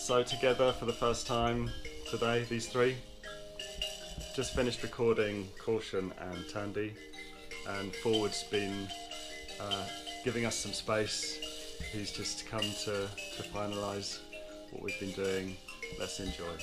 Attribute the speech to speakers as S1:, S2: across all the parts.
S1: So together for the first time today, these three. Just finished recording Caution and Tandy, and Forward's been giving us some space. He's just come to finalise what we've been doing. Let's enjoy.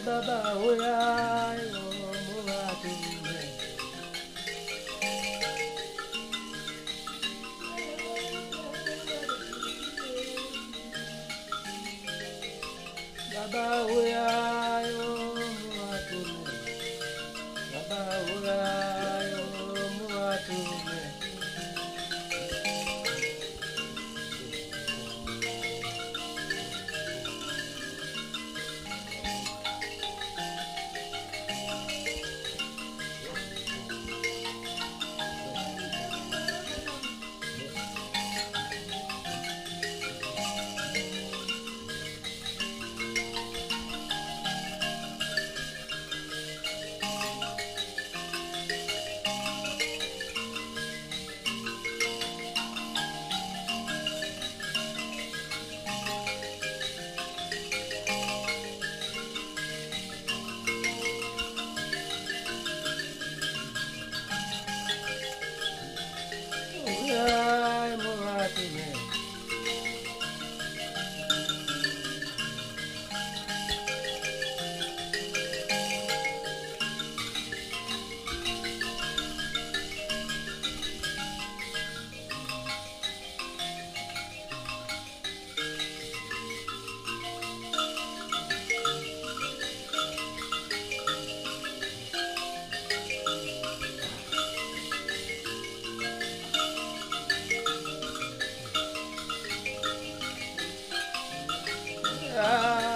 S2: Baba oya muwatume Baba oya muwatume Baba oya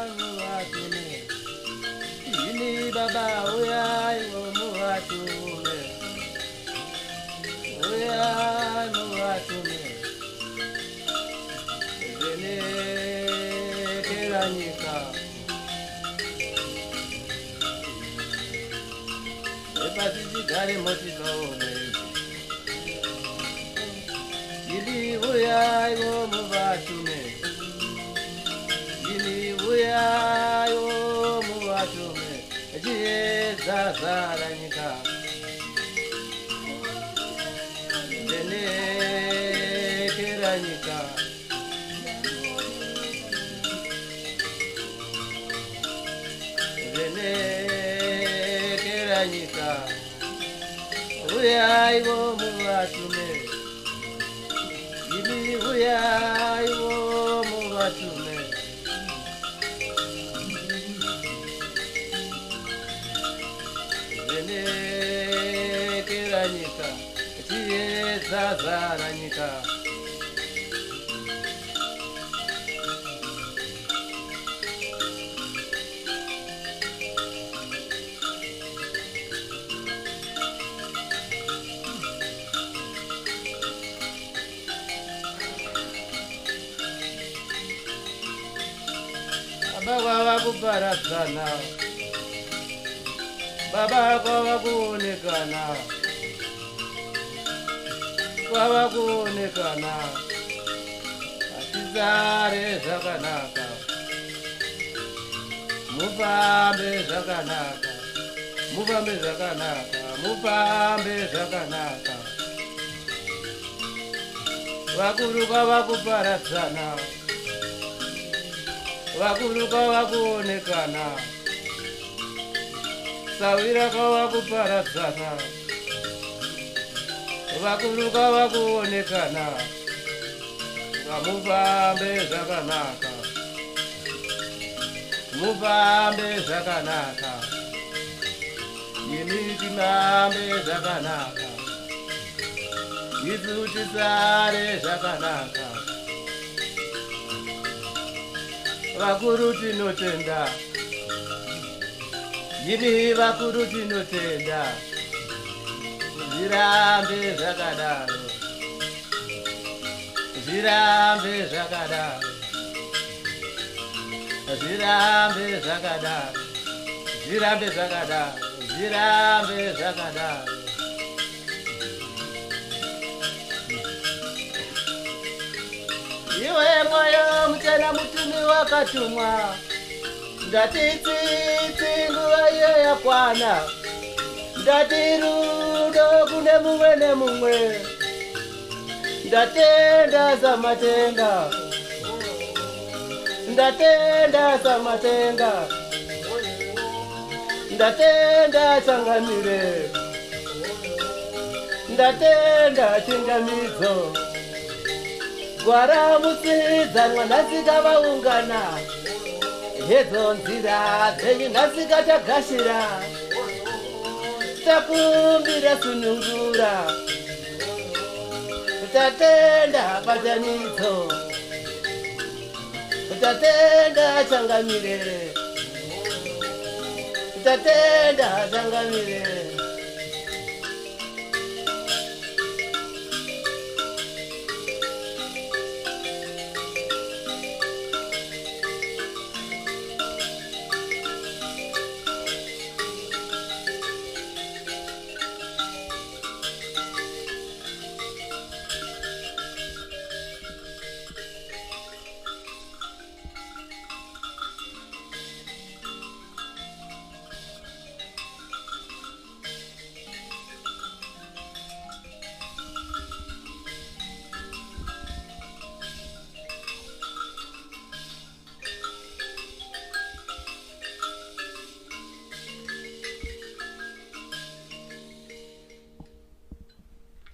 S2: muwatume Baba oya muwatume oya muwatume Vene teranyika pasichigare motikaone ili uyaiwo muvatume ili uyaiwo muvatume chiedza zvaranyika venekera nyika venekera nyika uyaiwo muvatume ili uyaiwo muvatume venekera nyika chiedza zvaranyika baba kwava kuparadzana baba kwava kuonekana kwava kuonekana atizare zvakanaka mufambe zvakanaka mufambe zvakanaka mufambe zvakanaka vakuru kwava kuparadzana vakuru kwava kuonekana sawira kwava kuparadzana vakuru kwava kuonekana mufambe zvakanaka mufambe zvakanaka imi timambe zvakanaka isu tisare zvakanaka vakuru tinotenda imi vakuru tinotenda zvirambe zvakadaro zvirambe zvakadaro zvirambe zvakadaro zvirambe zvakadaro zvirambe zvakadaro iwe mwoyo muchena mutumi wakatumwa ndatitsitsi nguva iyo yakwana ndati rudo kune mumwe nemumwe ndatenda samatenga ndatenda samatenga ndatenda changamire ndatenda chingamidzo gwara musidzanwa nhasika vaungana hedzo nzira dzenyu nhasika tagashira takumbira sunungura tatenda pachanidzo tatenda changamire tatenda changamire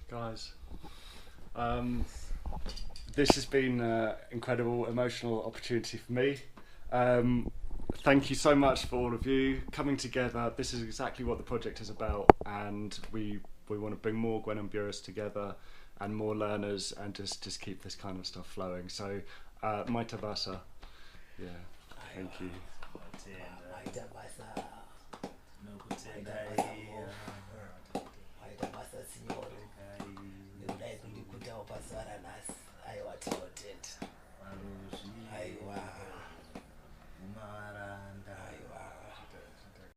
S1: Guys, this has been an incredible emotional opportunity for me. Thank you so much for all of you coming together. This is exactly what the project is about, and we want to bring more Gwen and Burris together and more learners, and just keep this kind of stuff flowing. So Maita Basa, yeah, thank you.
S2: Aiwa.